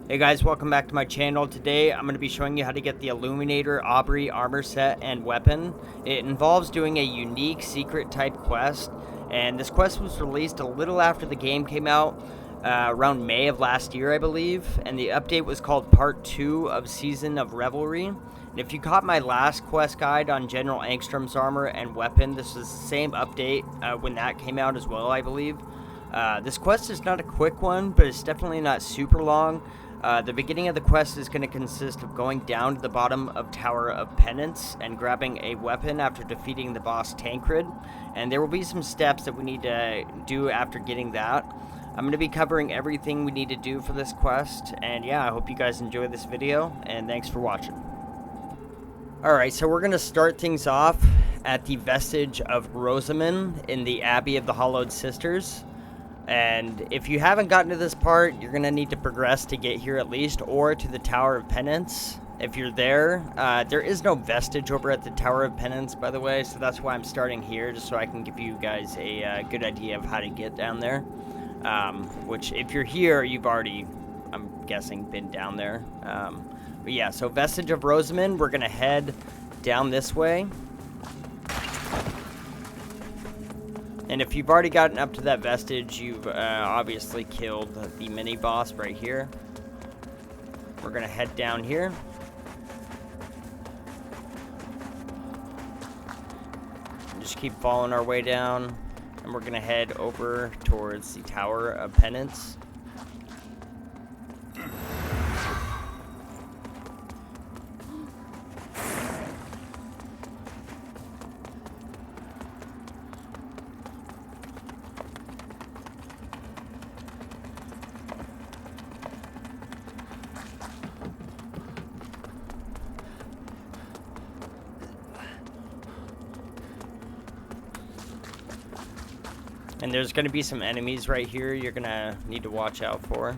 Hey guys, welcome back to my channel. Today I'm going to be showing you how to get the Illuminator Aubrey armor set and weapon. It involves doing a unique secret type quest, and this quest was released a little after the game came out, around May of last year I believe, and the update was called Part 2 of Season of Revelry. And if you caught my last quest guide on General Angstrom's armor and weapon, this is the same update when that came out as well, I believe. This quest is not a quick one, but it's definitely not super long. The beginning of the quest is going to consist of going down to the bottom of Tower of Penance and grabbing a weapon after defeating the boss Tancred. And there will be some steps that we need to do after getting that. I'm going to be covering everything we need to do for this quest. And yeah, I hope you guys enjoy this video, and thanks for watching. Alright, so we're going to start things off at the Vestige of Rosamund in the Abbey of the Hallowed Sisters. And if you haven't gotten to this part, you're going to need to progress to get here at least, or to the Tower of Penance. If you're there, there is no vestige over at the Tower of Penance, by the way, so that's why I'm starting here, just so I can give you guys a good idea of how to get down there. Which, if you're here, you've already, I'm guessing, been down there. But yeah, so Vestige of Rosamund, we're going to head down this way. And if you've already gotten up to that vestige, you've obviously killed the mini-boss right here. We're going to head down here. And just keep following our way down. And we're going to head over towards the Tower of Penance. And there's going to be some enemies right here you're going to need to watch out for.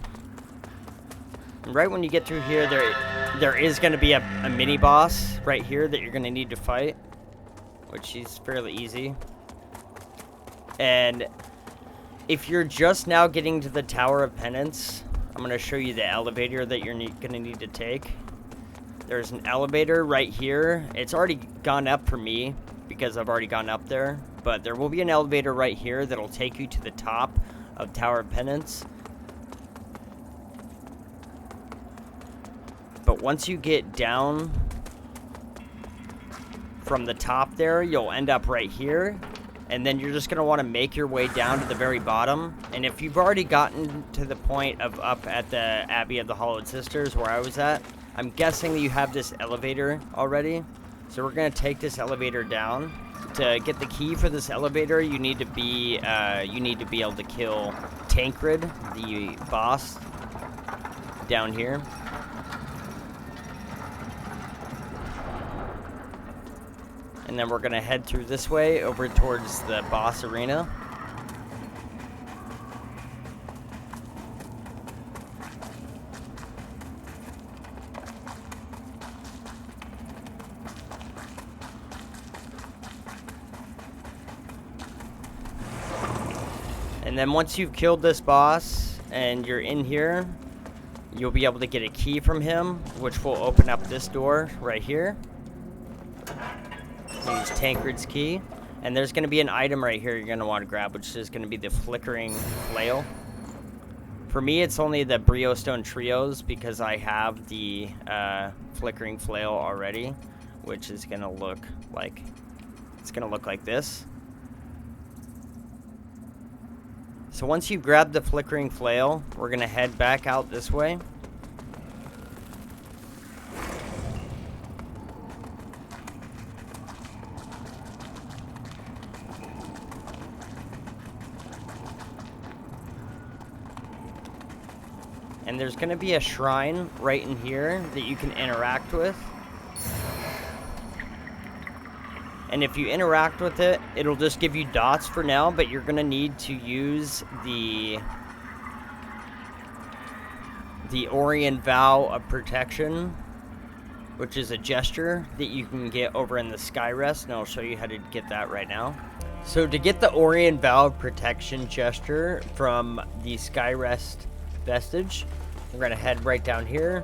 And right when you get through here, there is going to be a mini-boss right here that you're going to need to fight, which is fairly easy. And if you're just now getting to the Tower of Penance, I'm going to show you the elevator that you're going to need to take. There's an elevator right here. It's already gone up for me because I've already gone up there. But there will be an elevator right here that'll take you to the top of Tower of Penance. But once you get down from the top there, you'll end up right here. And then you're just going to want to make your way down to the very bottom. And if you've already gotten to the point of up at the Abbey of the Hallowed Sisters where I was at, I'm guessing that you have this elevator already. So we're going to take this elevator down. To get the key for this elevator, you need to be able to kill Tancred, the boss, down here. And then we're gonna head through this way over towards the boss arena. And then once you've killed this boss and you're in here, you'll be able to get a key from him, which will open up this door right here. Use Tancred's key. And there's going to be an item right here you're going to want to grab, which is going to be the Flickering Flail. For me, it's only the Briostone Trios because I have the Flickering Flail already, which is going to look like, this. So once you grab the Flickering Flail, we're going to head back out this way. And there's going to be a shrine right in here that you can interact with. And if you interact with it, it'll just give you dots for now, but you're going to need to use the Orion Vow of Protection, which is a gesture that you can get over in the Skyrest, and I'll show you how to get that right now. So to get the Orion Vow of Protection gesture from the Skyrest Vestige, We're going to head right down here.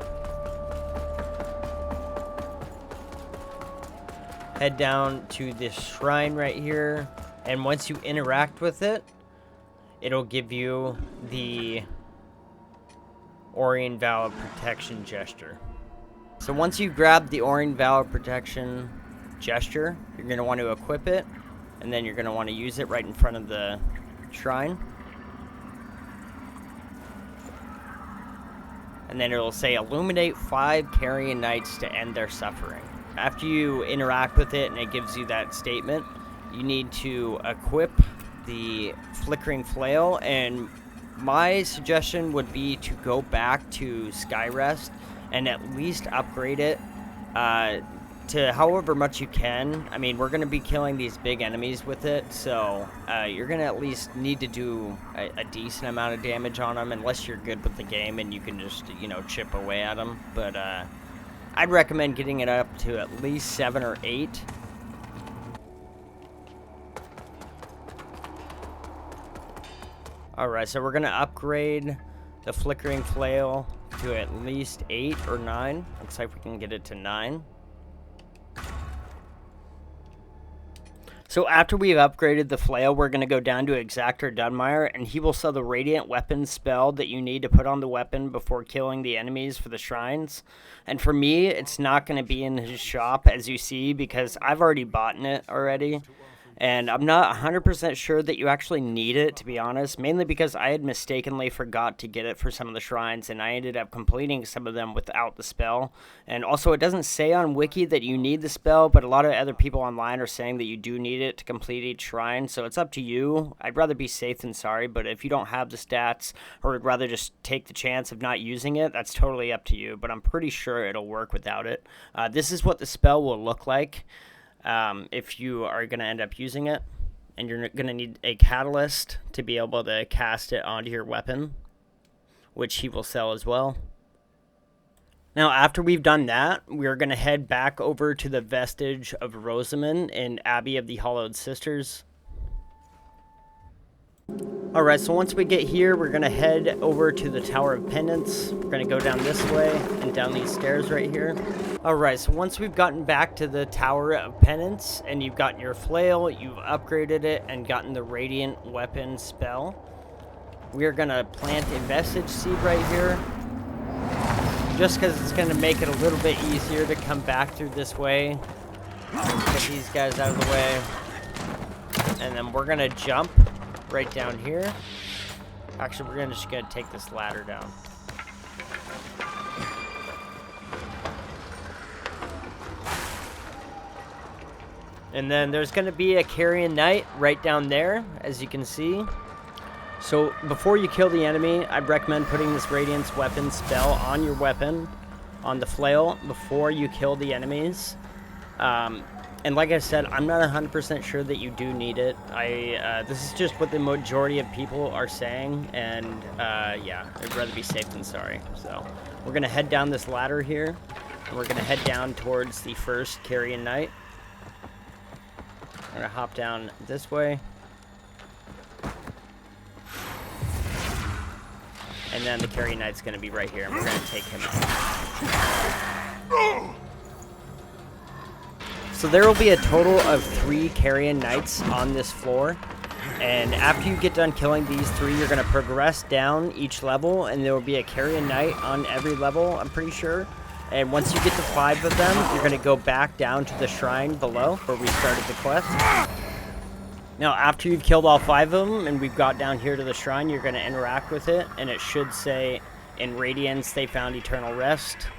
Head down to this shrine right here. And once you interact with it, it'll give you the Orion Vow of Protection gesture. So once you grab the Orion Vow of Protection gesture, you're going to want to equip it, and then you're going to want to use it right in front of the shrine. And then it'll say, illuminate 5 Carion Knights to end their suffering. After you interact with it and it gives you that statement, you need to equip the Flickering Flail, and my suggestion would be to go back to Skyrest and at least upgrade it to however much you can. I mean, we're going to be killing these big enemies with it, so you're going to at least need to do a decent amount of damage on them, unless you're good with the game and you can just, you know, chip away at them. But I'd recommend getting it up to at least 7 or 8. Alright, so we're going to upgrade the Flickering Flail to at least 8 or 9. Looks like we can get it to 9. So after we've upgraded the flail, we're going to go down to Exactor Dunmire, and he will sell the Radiant Weapon spell that you need to put on the weapon before killing the enemies for the shrines. And for me, it's not going to be in his shop, as you see, because I've already bought it already. And I'm not 100% sure that you actually need it, to be honest, mainly because I had mistakenly forgot to get it for some of the shrines, and I ended up completing some of them without the spell. And also, it doesn't say on Wiki that you need the spell, but a lot of other people online are saying that you do need it to complete each shrine, so it's up to you. I'd rather be safe than sorry, but if you don't have the stats, or would rather just take the chance of not using it, that's totally up to you, but I'm pretty sure it'll work without it. This is what the spell will look like. If you are going to end up using it, and you're going to need a catalyst to be able to cast it onto your weapon, which he will sell as well. Now, after we've done that, we're going to head back over to the Vestige of Rosamund in Abbey of the Hallowed Sisters. Alright, so once we get here, we're going to head over to the Tower of Penance. We're going to go down this way and down these stairs right here. Alright, so once we've gotten back to the Tower of Penance and you've gotten your flail, you've upgraded it and gotten the Radiant Weapon spell, we're going to plant a Vestige Seed right here. Just because it's going to make it a little bit easier to come back through this way. Get these guys out of the way. And then we're going to jump right down here. Actually, we're just gonna take this ladder down. And then there's gonna be a Carion Knight right down there, as you can see. So before you kill the enemy, I'd recommend putting this Radiance Weapon spell on your weapon, on the flail, before you kill the enemies. And like I said, I'm not 100% sure that you do need it. This is just what the majority of people are saying, and yeah, I'd rather be safe than sorry. So we're going to head down this ladder here, and we're going to head down towards the first Carion Knight. We're going to hop down this way. And then the Carion Knight's going to be right here, and we're going to take him out. So there will be a total of 3 Carion Knights on this floor, and after you get done killing these 3, you're going to progress down each level, and there will be a Carion Knight on every level, I'm pretty sure. And once you get to 5 of them, you're going to go back down to the shrine below where we started the quest. Now, after you've killed all 5 of them, and we've got down here to the shrine, you're going to interact with it, and it should say, in Radiance, they found eternal rest.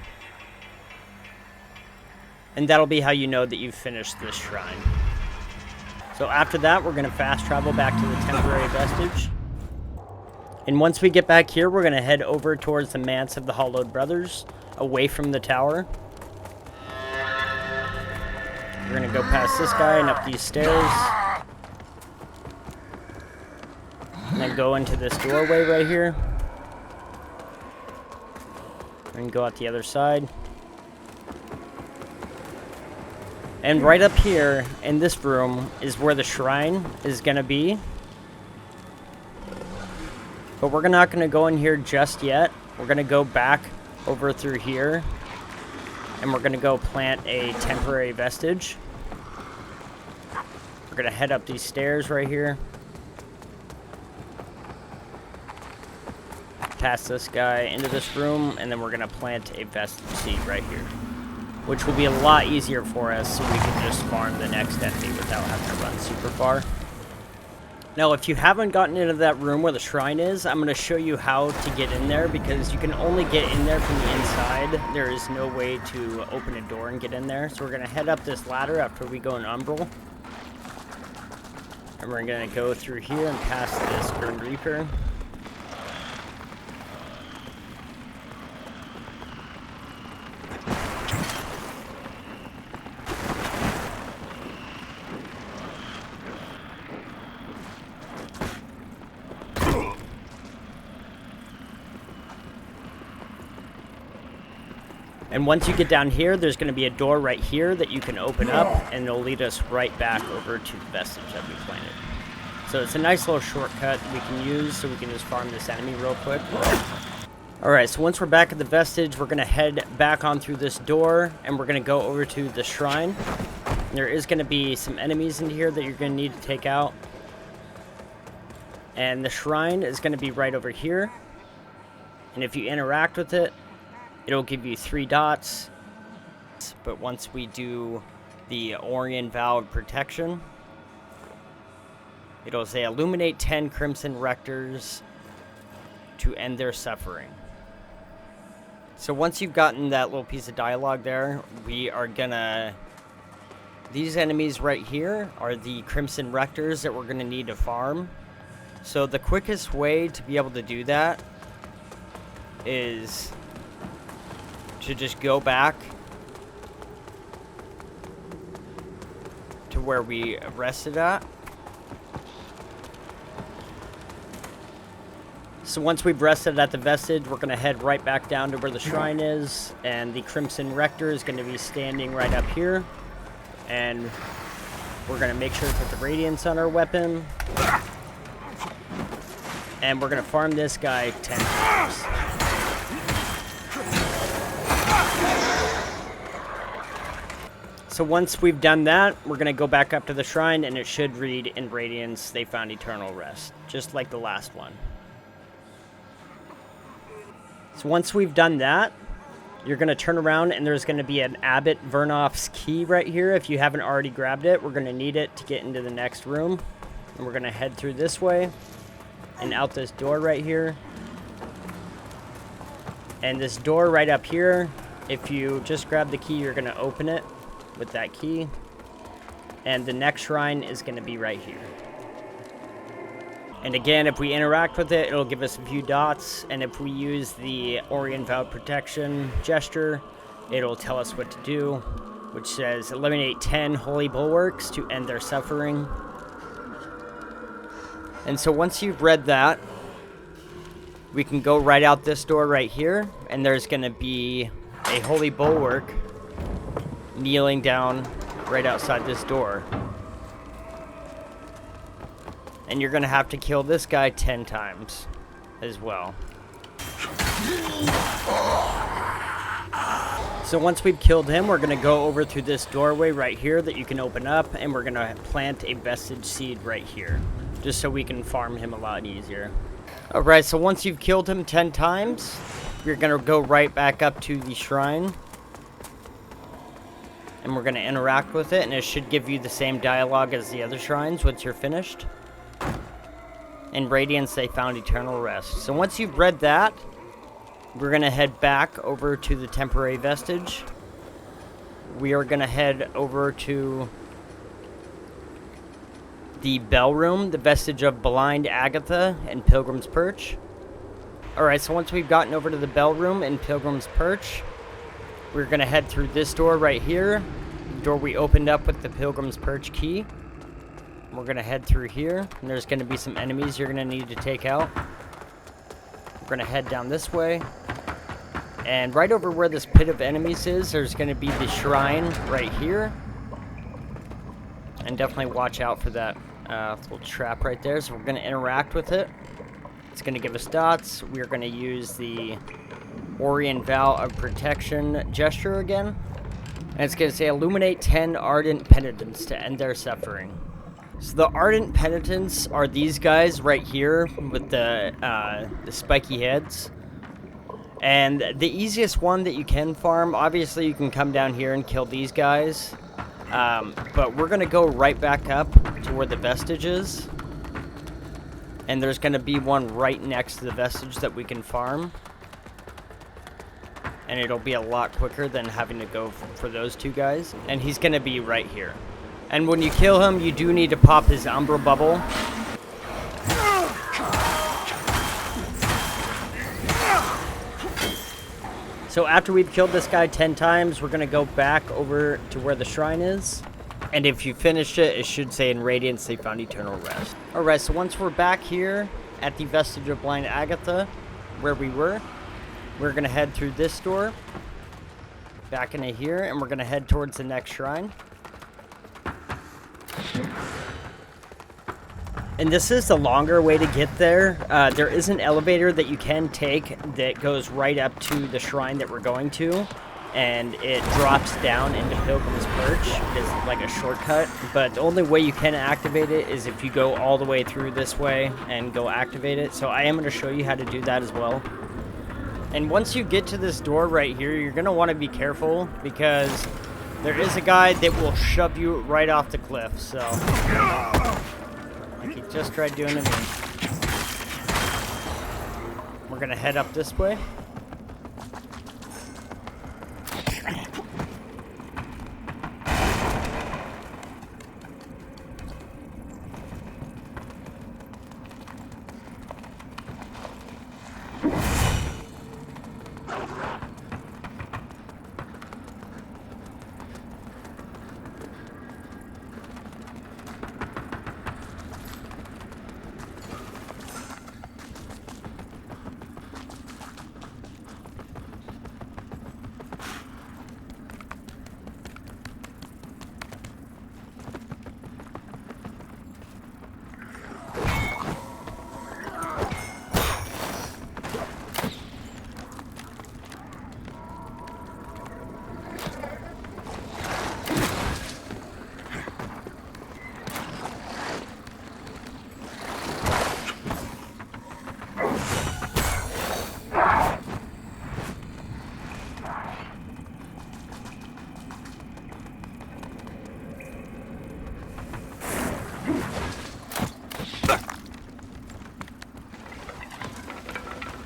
And that'll be how you know that you've finished this shrine. So after that, we're going to fast travel back to the temporary vestige. And once we get back here, we're going to head over towards the Manse of the Hallowed Brothers, away from the tower. We're going to go past this guy and up these stairs. And then go into this doorway right here. And go out the other side. And right up here in this room is where the shrine is going to be. But we're not going to go in here just yet. we're going to go back over through here, and we're going to go plant a temporary vestige. We're going to head up these stairs right here. Past this guy into this room, and then we're going to plant a Vestige Seed right here, which will be a lot easier for us, so we can just farm the next enemy without having to run super far. Now, if you haven't gotten into that room where the shrine is, I'm going to show you how to get in there, because you can only get in there from the inside. There is no way to open a door and get in there. So we're going to head up this ladder after we go in Umbral. And we're going to go through here and past this Grim Reaper. And once you get down here, there's going to be a door right here that you can open up, and it'll lead us right back over to the vestige that we planted. So it's a nice little shortcut we can use, so we can just farm this enemy real quick. Alright, so once we're back at the vestige, we're going to head back on through this door, and we're going to go over to the shrine. There is going to be some enemies in here that you're going to need to take out. And the shrine is going to be right over here. And if you interact with it, it'll give you 3 dots, but once we do the Orion Vow of Protection, it'll say illuminate 10 Crimson Rectors to end their suffering. So once you've gotten that little piece of dialogue there, we are gonna... These enemies right here are the Crimson Rectors that we're gonna need to farm. So the quickest way to be able to do that is to just go back to where we rested at. So once we've rested at the vestige, we're going to head right back down to where the shrine is, and the Crimson Rector is going to be standing right up here, and we're going to make sure to put the Radiance on our weapon, and we're going to farm this guy 10 times. So once we've done that, we're going to go back up to the shrine, and it should read in Radiance, they found eternal rest, just like the last one. So once we've done that, you're going to turn around, and there's going to be an Abbott Vernoff's key right here. If you haven't already grabbed it, we're going to need it to get into the next room. And we're going to head through this way and out this door right here. And this door right up here, if you just grab the key, you're going to open it with that key, and the next shrine is going to be right here. And again, if we interact with it, it'll give us a few dots, and if we use the Orion Vow of Protection gesture, it'll tell us what to do, which says eliminate 10 Holy Bulworks to end their suffering. And so once you've read that, we can go right out this door right here, and there's going to be a Holy Bulwark kneeling down right outside this door. And you're going to have to kill this guy 10 times as well. So once we've killed him, we're going to go over through this doorway right here that you can open up, and we're going to plant a Vestige Seed right here, just so we can farm him a lot easier. Alright, so once you've killed him 10 times, you're going to go right back up to the shrine. And we're going to interact with it, and it should give you the same dialogue as the other shrines once you're finished. In Radiance, they found eternal rest. So once you've read that, we're going to head back over to the temporary vestige. We are going to head over to the bell room, the Vestige of Blind Agatha and Pilgrim's Perch. Alright, so once we've gotten over to the bell room in Pilgrim's Perch, we're going to head through this door right here, the door we opened up with the Pilgrim's Perch key. We're going to head through here, and there's going to be some enemies you're going to need to take out. We're going to head down this way, and right over where this pit of enemies is, there's going to be the shrine right here. And definitely watch out for that little trap right there. So we're going to interact with it. It's going to give us dots. We're going to use the Orion Vow of Protection gesture again. And it's going to say illuminate 10 Ardent Penitents to end their suffering. So the Ardent Penitents are these guys right here with the spiky heads. And the easiest one that you can farm, obviously you can come down here and kill these guys. But we're going to go right back up to where the Vestige is. And there's going to be one right next to the Vestige that we can farm. And it'll be a lot quicker than having to go for those two guys. And he's going to be right here. And when you kill him, you do need to pop his Umbral bubble. So after we've killed this guy 10 times, we're going to go back over to where the shrine is. And if you finished it, it should say in Radiance they found eternal rest. Alright, so once we're back here at the Vestige of Blind Agatha, where we were, we're going to head through this door, back into here, and we're going to head towards the next shrine. And this is the longer way to get there. There is an elevator that you can take that goes right up to the shrine that we're going to. And it drops down into Pilgrim's Perch. It's like a shortcut. But the only way you can activate it is if you go all the way through this way and go activate it. So I am going to show you how to do that as well. And once you get to this door right here, you're going to want to be careful because there is a guy that will shove you right off the cliff. So... like he just tried doing to me. We're gonna head up this way.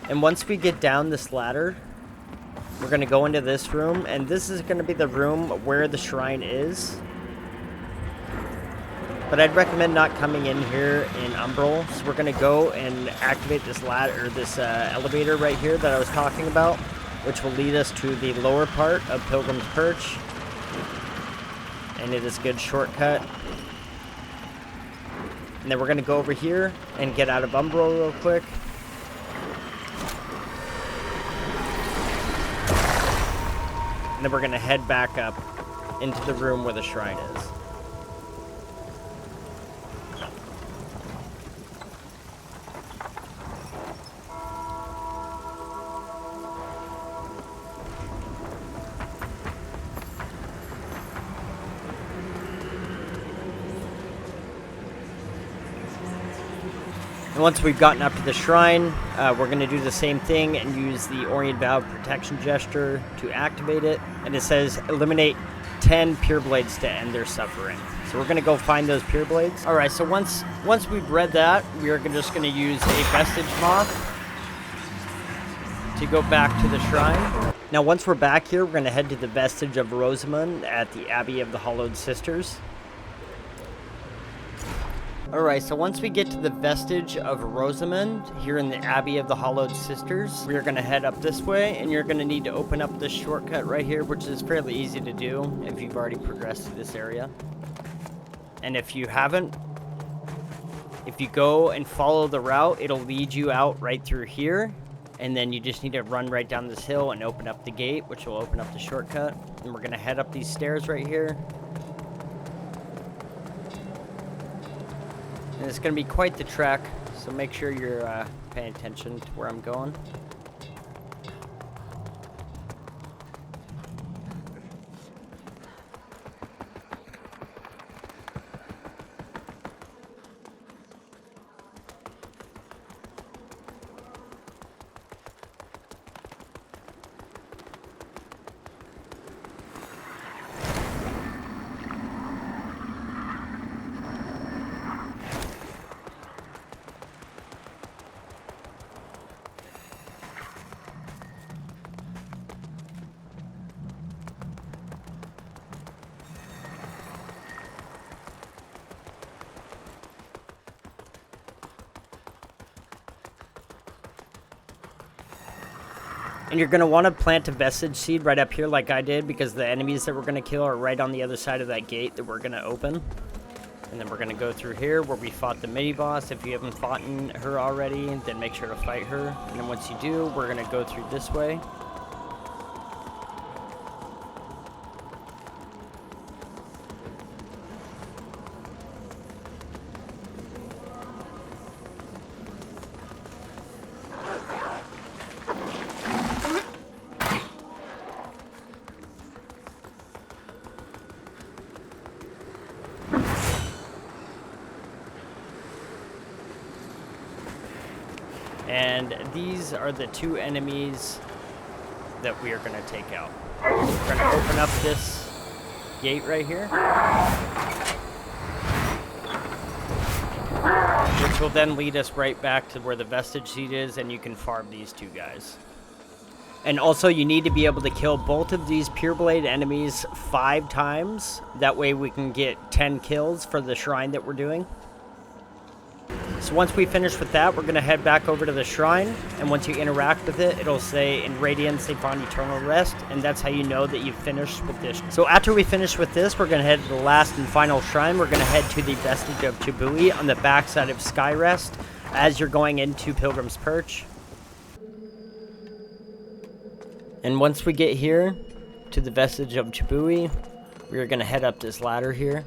And once we get down this ladder, we're going to go into this room, and this is going to be the room where the shrine is. But I'd recommend not coming in here in Umbral. So we're going to go and activate this ladder, or this elevator right here that I was talking about, which will lead us to the lower part of Pilgrim's Perch. And it is a good shortcut. And then we're going to go over here and get out of Umbral real quick. And then we're going to head back up into the room where the shrine is. And once we've gotten up to the shrine, we're going to do the same thing and use the Orion Vow of Protection gesture to activate it. And it says, eliminate 10 Pureblades to end their suffering. So we're going to go find those Pureblades. Alright, so once we've read that, we are just going to use a Vestige Moth to go back to the shrine. Now once we're back here, we're going to head to the Vestige of Rosamund at the Abbey of the Hallowed Sisters. Alright, so once we get to the Vestige of Rosamund, here in the Abbey of the Hallowed Sisters, we are going to head up this way, and you're going to need to open up this shortcut right here, which is fairly easy to do if you've already progressed through this area. And if you haven't, if you go and follow the route, it'll lead you out right through here, and then you just need to run right down this hill and open up the gate, which will open up the shortcut. And we're going to head up these stairs right here. And it's going to be quite the trek, so make sure you're paying attention to where I'm going. And you're going to want to plant a Vestige Seed right up here like I did, because the enemies that we're going to kill are right on the other side of that gate that we're going to open. And then we're going to go through here where we fought the mini-boss. If you haven't fought her already, then make sure to fight her. And then once you do, we're going to go through this way. And these are the two enemies that we are going to take out. We're going to open up this gate right here, which will then lead us right back to where the Vestige Seed is, and you can farm these two guys. And also, you need to be able to kill both of these Pureblade enemies 5 times. That way we can get 10 kills for the shrine that we're doing. So once we finish with that, we're going to head back over to the shrine, and once you interact with it, it'll say, in Radiance they found eternal rest, and that's how you know that you've finished with this. So after we finish with this, we're going to head to the last and final shrine. We're going to head to the Vestige of Chabui on the backside of Skyrest as you're going into Pilgrim's Perch. And once we get here to the Vestige of Chabui, we're going to head up this ladder here.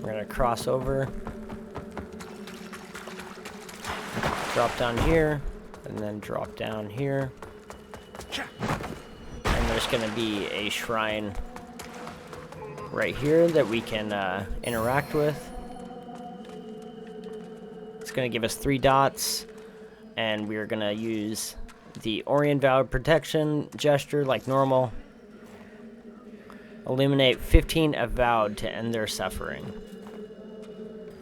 We're going to cross over, drop down here, and then drop down here. And there's going to be a shrine right here that we can interact with. It's going to give us 3 dots, and we're going to use the Orion Vow of Protection gesture like normal. Eliminate 15 Avowed to end their suffering.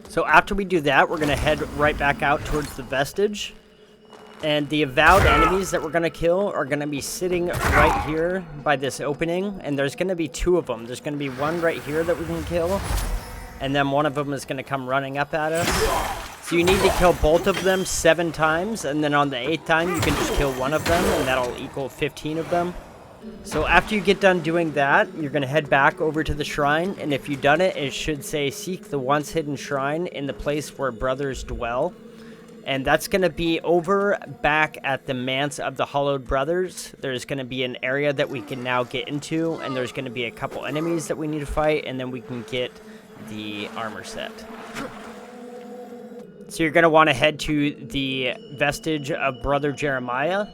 So after we do that, we're going to head right back out towards the Vestige. And the Avowed enemies that we're going to kill are going to be sitting right here by this opening. And there's going to be 2 of them. There's going to be one right here that we can kill. And then one of them is going to come running up at us. So you need to kill both of them 7 times. And then on the 8th time, you can just kill one of them. And that'll equal 15 of them. So after you get done doing that, you're going to head back over to the shrine, and if you've done it, it should say seek the once hidden shrine in the place where brothers dwell. And that's going to be over back at the Manse of the Hallowed Brothers. There's going to be an area that we can now get into, and there's going to be a couple enemies that we need to fight, and then we can get the armor set. So you're going to want to head to the Vestige of Brother Jeremiah.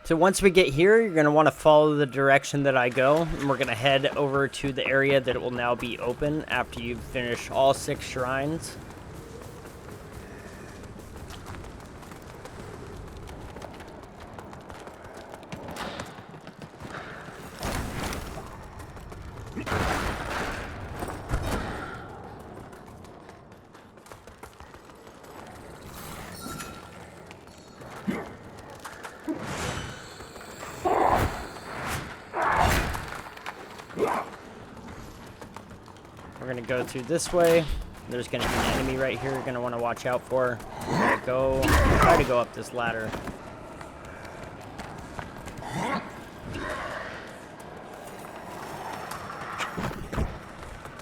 So once we get here, you're going to want to follow the direction that I go, and we're going to head over to the area that will now be open after you finish all 6 shrines. We're going to go through this way. There's going to be an enemy right here you're going to want to watch out for. We're going to try to go up this ladder.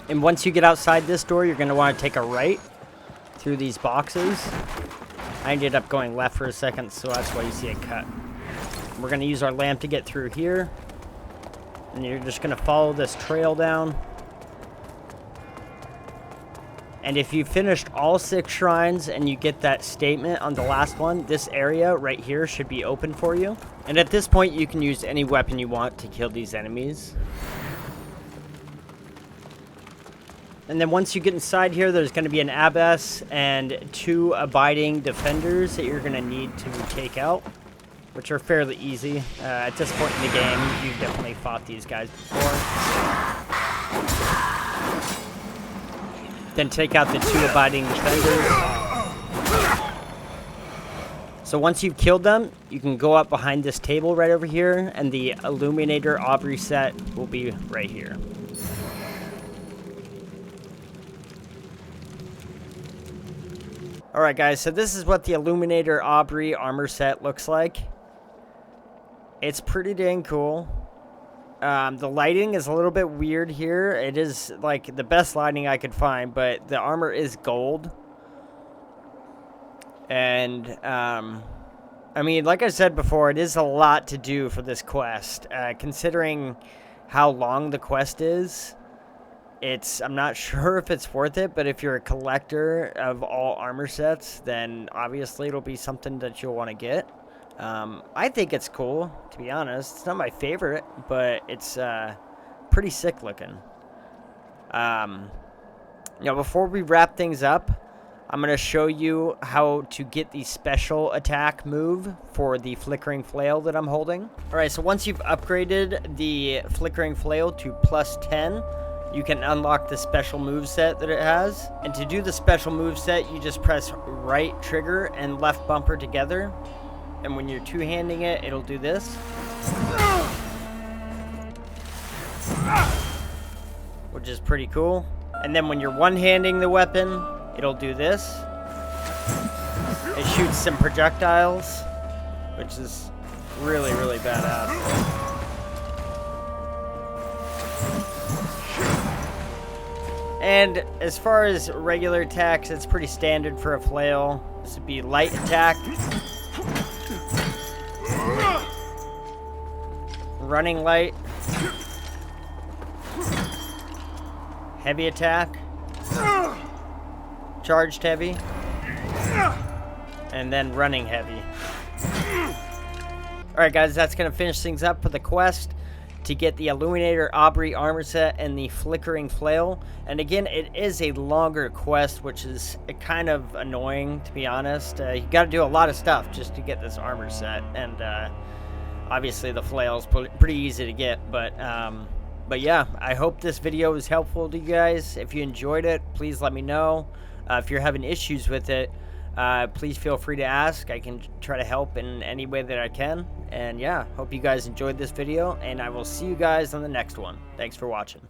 And once you get outside this door, you're going to want to take a right through these boxes. I ended up going left for a second, so that's why you see a cut. We're going to use our lamp to get through here. And you're just going to follow this trail down. And if you finished all 6 shrines and you get that statement on the last one, this area right here should be open for you. And at this point, you can use any weapon you want to kill these enemies. And then once you get inside here, there's going to be an Abbess and 2 abiding defenders that you're going to need to take out, which are fairly easy. At this point in the game, you've definitely fought these guys before. Then take out the 2 abiding defenders. So So once you've killed them, you can go up behind this table right over here, and the Illuminator Aubrey set will be right here. Alright guys, so this is what the Illuminator Aubrey armor set looks like. It's pretty dang cool. The lighting is a little bit weird here. It is like the best lighting I could find, but the armor is gold. And, I mean, like I said before, it is a lot to do for this quest. Considering how long the quest is, I'm not sure if it's worth it, but if you're a collector of all armor sets, then obviously it'll be something that you'll want to get. I think it's cool, to be honest. It's not my favorite, but it's pretty sick looking. Before we wrap things up, I'm going to show you how to get the special attack move for the Flickering Flail that I'm holding. Alright, so once you've upgraded the Flickering Flail to +10, you can unlock the special moveset that it has. And to do the special moveset, you just press right trigger and left bumper together. And when you're two-handing it, it'll do this. Which is pretty cool. And then when you're one-handing the weapon, it'll do this. It shoots some projectiles, which is really, really badass. And as far as regular attacks, it's pretty standard for a flail. This would be light attack, running light, heavy attack, charged heavy, and then running heavy. Alright guys, that's going to finish things up for the quest to get the Illuminator Aubrey armor set and the Flickering Flail. And again, it is a longer quest, which is kind of annoying, to be honest. You got to do a lot of stuff just to get this armor set, and obviously the flail is pretty easy to get. But yeah, I hope this video was helpful to you guys. If you enjoyed it, please let me know. If you're having issues with it, please feel free to ask. I can try to help in any way that I can. And yeah, hope you guys enjoyed this video, and I will see you guys on the next one. Thanks for watching.